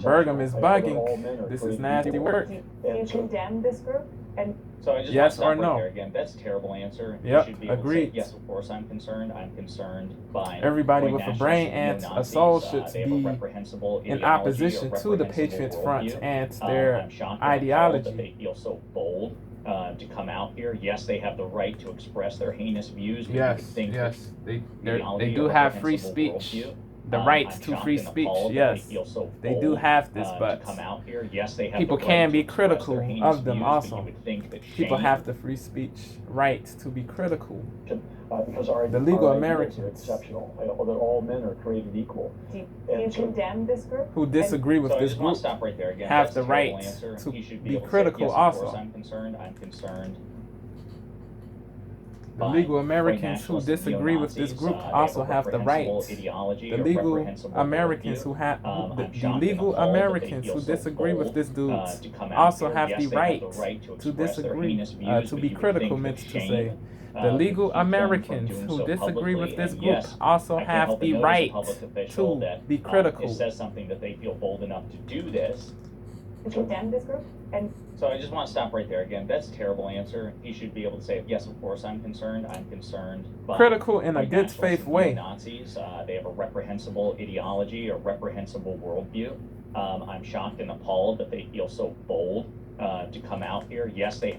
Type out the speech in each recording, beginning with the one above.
Bergam is bugging. This is nasty work. Do you condemn this group? And so I just yes want or to stop no? Right there again. That's a terrible answer. Yep, You should be able agreed. to say, yes, of course I'm concerned. I'm concerned by everybody with a brain and a soul should be in opposition to the Patriots front and their ideology. That they feel so bold to come out here. Yes, they have the right to express their heinous views. But yes, you would think yes, they do have free speech. The right to free speech, yes, they do have this, but come out here. Yes, they have people the right can to be express critical their heinous of them views, also. but you would think that People shame, have the free speech right to be critical. Because the legal our Americans are exceptional, that all men are created equal. do you condemn this group? Who disagree with so this I just want group to stop right there again. have That's the a terrible right answer. to He should be able to say, critical yes, also. Of course I'm concerned. I'm concerned. The legal Americans who disagree with this group also have the right. The legal Americans who have the legal Americans who disagree with this dudes also have the right to disagree, to be critical, meant to say. The legal Americans who disagree with this group also have the right to be critical. It says something that they feel bold enough to do this. To condemn this group? And so I just want to stop right there again. That's a terrible answer. He should be able to say, yes, of course I'm concerned. I'm concerned. Critical in a good faith way. Nazis, they have a reprehensible ideology, a reprehensible worldview. I'm shocked and appalled that they feel so bold to come out here. Yes, they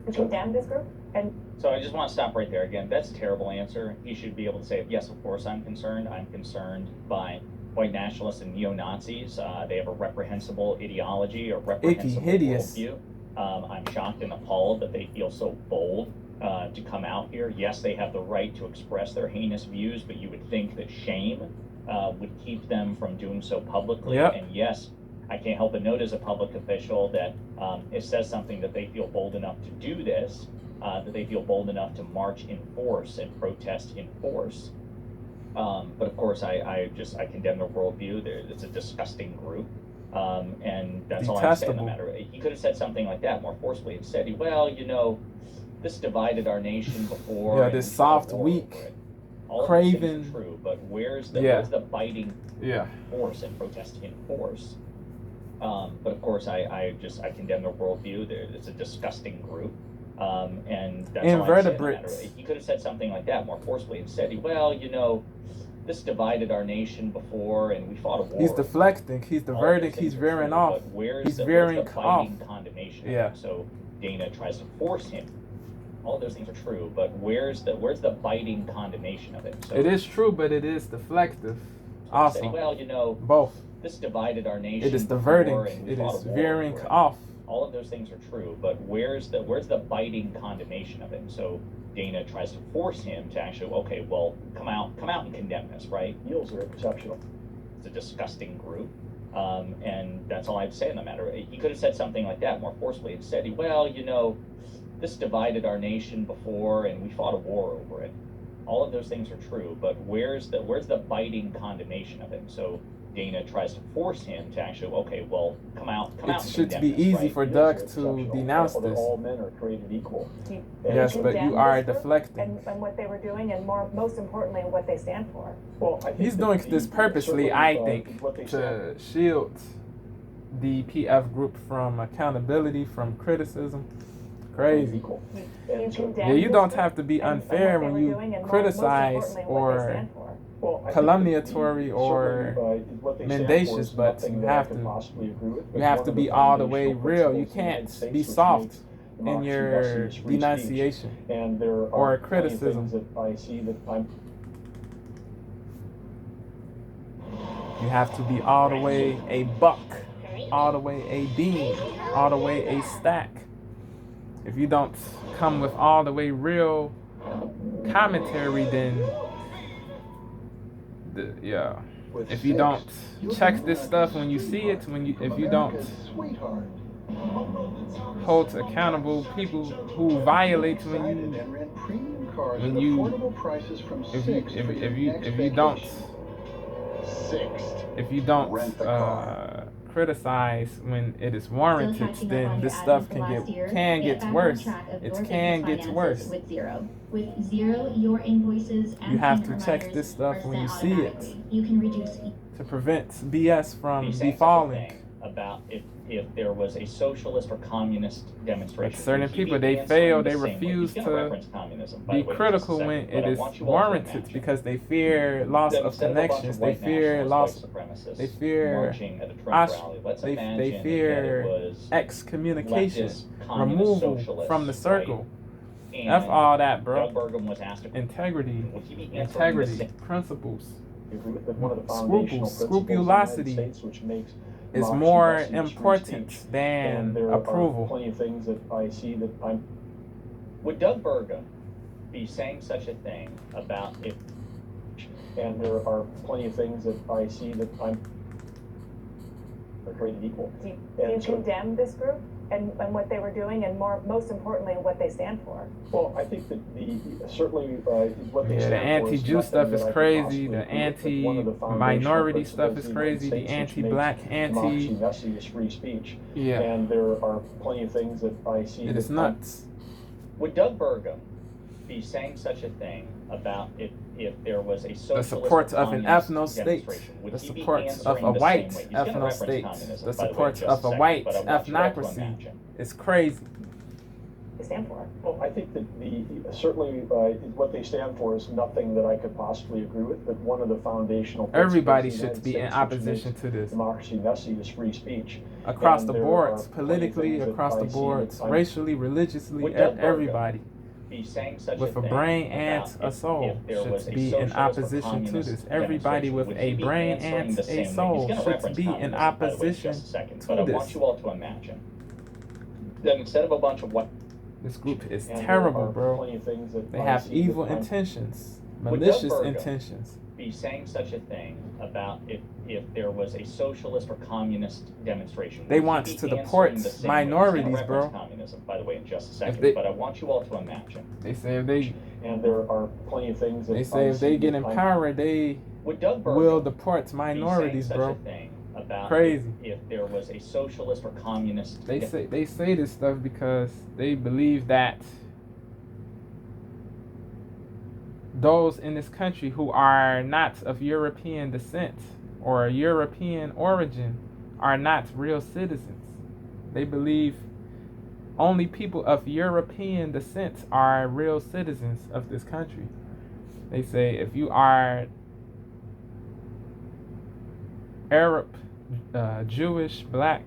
to condemn this group? And so I just want to stop right there again. That's a terrible answer. He should be able to say, yes, of course I'm concerned. I'm concerned by white nationalists and neo-Nazis. They have a reprehensible ideology, a reprehensible worldview. I'm shocked and appalled that they feel so bold to come out here. Yes, they have the right to express their heinous views, but you would think that shame would keep them from doing so publicly. Yep. And yes, I can't help but note as a public official that it says something that they feel bold enough to do this, that they feel bold enough to march in force and protest in force. But of course, I condemn their worldview. It's a disgusting group, and that's all I'm saying on the matter. He could have said something like that more forcefully and said, well, you know, this divided our nation before. Yeah, this soft, weak, craven. True, but where's the biting force and protest in force? But of course, I condemn their worldview. It's a disgusting group. And that's invertebrates. He could have said something like that more forcefully and said, well, you know, this divided our nation before and we fought a war. He's deflecting, he's diverting, he's veering off. He's veering off. Condemnation yeah. So Dana tries to force him. All of those things are true, but where's the biting condemnation of it? So it is true, but it is deflective. Also, say, well, you know, both. This divided our nation. It is diverting. It is veering off. All of those things are true, but where's the biting condemnation of it? So Dana tries to force him to actually, okay, well, come out and condemn this, right? Yields are exceptional. It's a disgusting group, and that's all I have to say on the matter. He could have said something like that more forcefully and said, well, you know, this divided our nation before, and we fought a war over it. All of those things are true, but where's the biting condemnation of it? So Dana tries to force him to actually, okay, well, come out and condemn this, it should be easy for Doug to denounce this. All men are created equal. Yes, but you are deflecting. And what they were doing, and most importantly, what they stand for. Well, I think he's doing this purposely, I think, to shield the PF group from accountability, from criticism. Crazy. Yeah, you don't have to be unfair when you criticize or calumniatory or mendacious, but you have to be all the way real. You can't be soft in your denunciation or criticism. You have to be all the way a buck, all the way a beam, all the way a stack. If you don't come with all the way real commentary, then if you don't check this stuff when you see it, if you don't hold accountable people who violate if you don't criticize when it is warranted, then this stuff can get worse. It can get worse. With zero, your invoices and you have to check this stuff when you see it. You can reduce to prevent BS be from saying such a befalling. thing about if there was a socialist or communist demonstration. Like certain would he be people, they answering fail, the they same way? refuse He's gonna to reference communism, by be the way, in just a critical second, when but it I is want you all to warranted imagine because they fear loss that of instead of a bunch connections, of they white fear nationalists, loss, white supremacists they fear marching at a Trump rally, let's imagine they that it fear was excommunication, leftist, communist, removal socialists, from the circle. right? F And all that, bro. Doug Burgum was asked a Integrity, would he be answering the same? principles, I agree with that one of the foundational scruples, principles in the United scrupulosity States, which makes is democracy more messy, is free important speech. than And there approval. are plenty of things that I see that I'm. Would Doug Burgum be saying such a thing about if And there are plenty of things that I see that I'm. Are created equal. Do you And so- condemn this group and what they were doing, and most importantly, what they stand for? Well, I think that certainly what they Yeah, the stand for is anti-Jew nothing stuff that is I could crazy. possibly The agree with, but one of the foundational anti-minority stuff principles is of the United crazy. The States, which anti-black, makes democracy anti. messy is free speech. Yeah, And there are plenty of things that I see. it is that I'm- nuts. would Doug Burgum be saying such a thing about if there was a The socialist support or of an communist ethno state, demonstration? Would the he be support of answering a the white same way? He's gonna ethno reference state, communism, the by way, in support just of a second, white but I want you all to ethnocracy imagine. is crazy. They stand for? Well, I think that certainly what they stand for is nothing that I could possibly agree with, but one of the foundational principles Everybody of the should United be in States, which opposition makes to this. democracy messy is free speech. Across And the there boards, are plenty of politically, things that across the I see that boards, I'm- racially, religiously, Would Doug Burgum everybody be saying such with a a thing brain about and a soul if there was should a be in socialist or opposition to communist this. Everybody demonstration? with Would a he be brain answering and the a same way? He's soul gonna should reference be in communism, by the way, in opposition just a second, to but I this. want you all to imagine that instead of a bunch of white This group is and there terrible, are bro. plenty of things that They I have see evil that I'm- intentions, Would Doug malicious Burgum intentions. be saying such a thing about if there was a socialist or communist demonstration? They Would he want be to answering deport the same way? He's gonna minorities, reference bro. communism, by the way, in just a second, they- but I want you all to imagine. They say if they And there are plenty of things that they say I if they see get that in I'm- power, they Would Doug Burgum will deport be minorities, saying bro. such a thing about Crazy. if there was a socialist or communist They say this stuff because they believe that those in this country who are not of European descent or European origin are not real citizens. They believe only people of European descent are real citizens of this country. They say if you are Arab, Jewish, Black,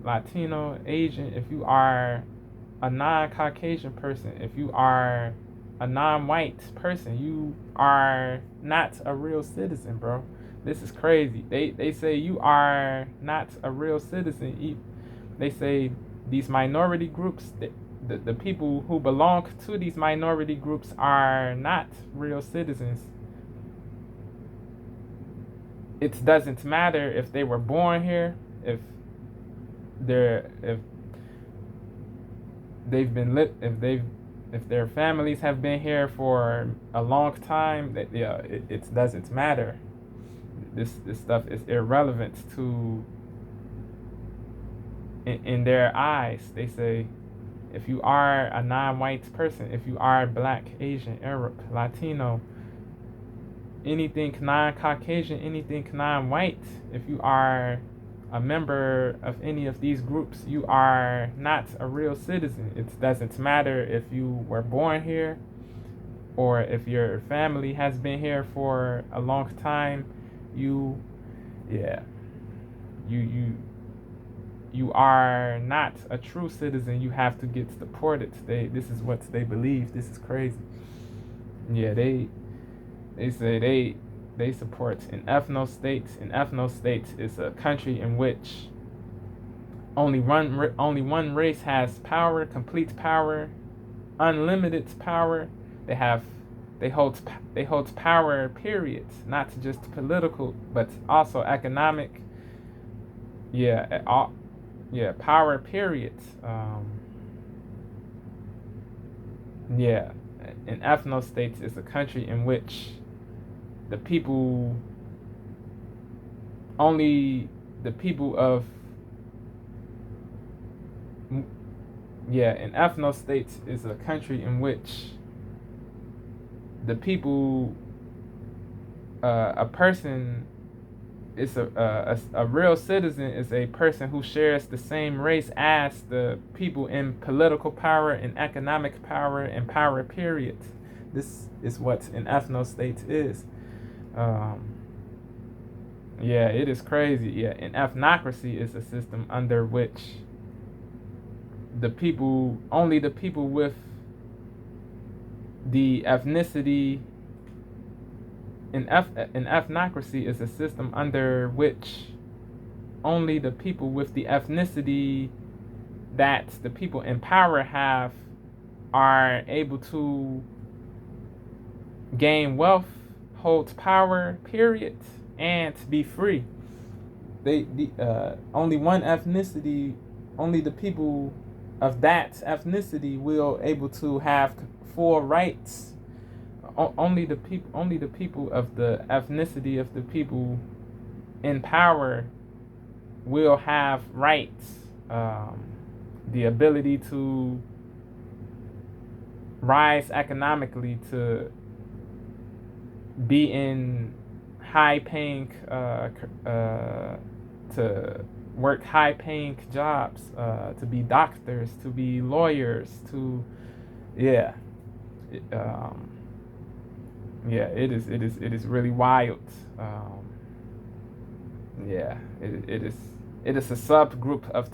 Latino, Asian, if you are a non-Caucasian person, if you are a non-white person, you are not a real citizen, bro. This is crazy. They say you are not a real citizen. They say these minority groups, the people who belong to these minority groups are not real citizens. It doesn't matter if they were born here, if they've been lit, if their families have been here for a long time. That it doesn't matter. This stuff is irrelevant to in their eyes. They say if you are a non-white person, if you are Black, Asian, Arab, Latino, anything non-Caucasian, anything non-white, if you are a member of any of these groups, you are not a real citizen. It doesn't matter if you were born here or if your family has been here for a long time. You are not a true citizen. You have to get deported. This is what they believe. This is crazy. Yeah, they say they support an ethno state. An ethno state is a country in which only one race has power, complete power, unlimited power. They hold power, period, not just political, but also economic. Power, period. An ethno state is a country in which only the people of an ethno state is a country in which the people a person it's a real citizen is a person who shares the same race as the people in political power and economic power and power, period. This is what an ethnostate is. Yeah, it is crazy. Yeah, an ethnocracy is a system under which only the people with the ethnicity. An ethnocracy is a system under which only the people with the ethnicity that the people in power have are able to gain wealth, hold power, period, and be free. Only one ethnicity, only the people of that ethnicity will able to have full rights. Only the people of the ethnicity of the people in power will have rights, the ability to rise economically, to be in high-paying, to work high-paying jobs, to be doctors, to be lawyers, to yeah. Yeah, it is really wild. Yeah, it is a subgroup of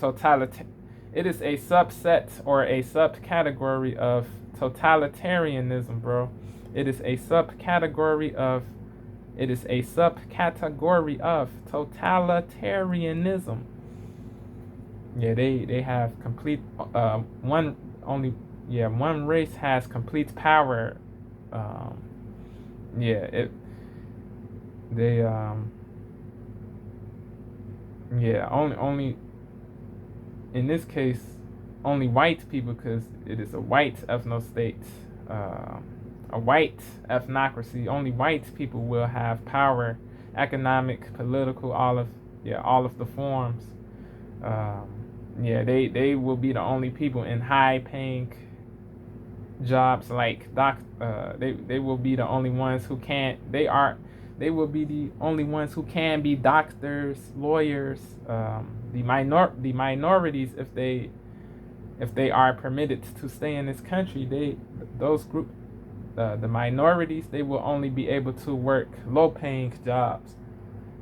it is a subset or a subcategory of totalitarianism, bro. It is a subcategory of totalitarianism. Yeah, they have complete one race has complete power. Only in this case only white people, because it is a white ethnostate, a white ethnocracy. Only white people will have power, economic, political, all of the forms. They will be the only people in high paying jobs like they will be the only ones who will be the only ones who can be doctors, lawyers, the minorities, if they are permitted to stay in this country, the minorities, they will only be able to work low paying jobs.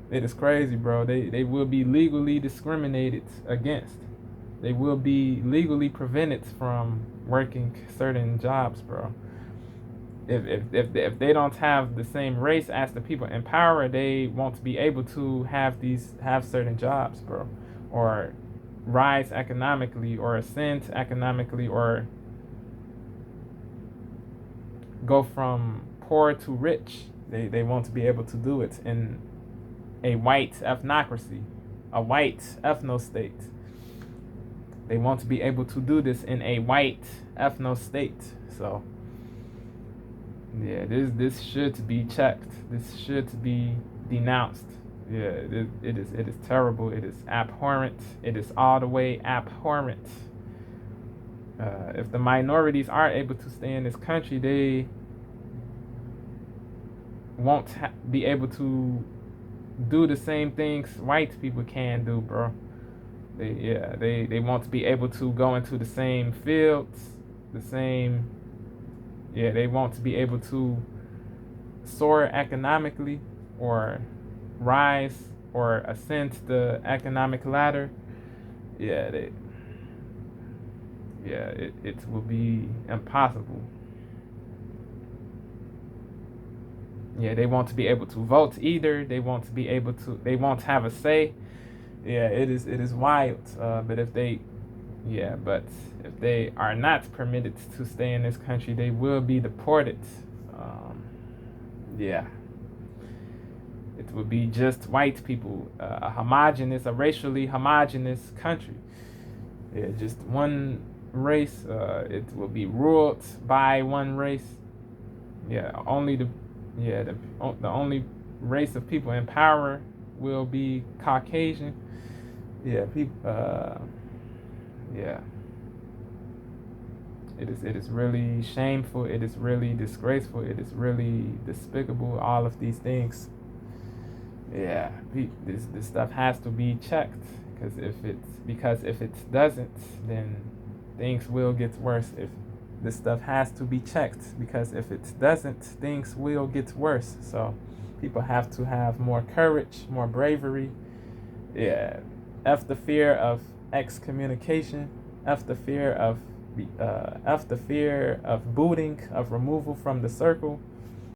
It is crazy, bro. They will be legally discriminated against. They will be legally prevented from working certain jobs, bro. If they don't have the same race as the people in power, they won't be able to have certain jobs, bro, or rise economically, or ascend economically, or go from poor to rich. They won't be able to do it in a white ethnocracy, a white ethnostate. They won't be able to do this in a white ethnostate. So yeah, this should be checked. This should be denounced. Yeah, it is terrible. It is abhorrent. It is all the way abhorrent. If the minorities are able to stay in this country, they won't be able to do the same things white people can do, bro. They won't be able to go into the same fields, they won't be able to soar economically, or rise or ascend the economic ladder. It will be impossible. Yeah, they won't be able to vote either. They won't have a say. Yeah, it is wild. But if they are not permitted to stay in this country, they will be deported. It will be just white people, a racially homogeneous country. Yeah, just one race. It will be ruled by one race. Yeah, the only race of people in power will be Caucasian. It is really shameful. It is really disgraceful. It is really despicable. All of these things. Yeah, this stuff has to be checked, because if it doesn't, then things will get worse. If this stuff has to be checked, because if it doesn't, things will get worse. So people have to have more courage, more bravery. Yeah, F the fear of excommunication, F the fear of booting, of removal from the circle.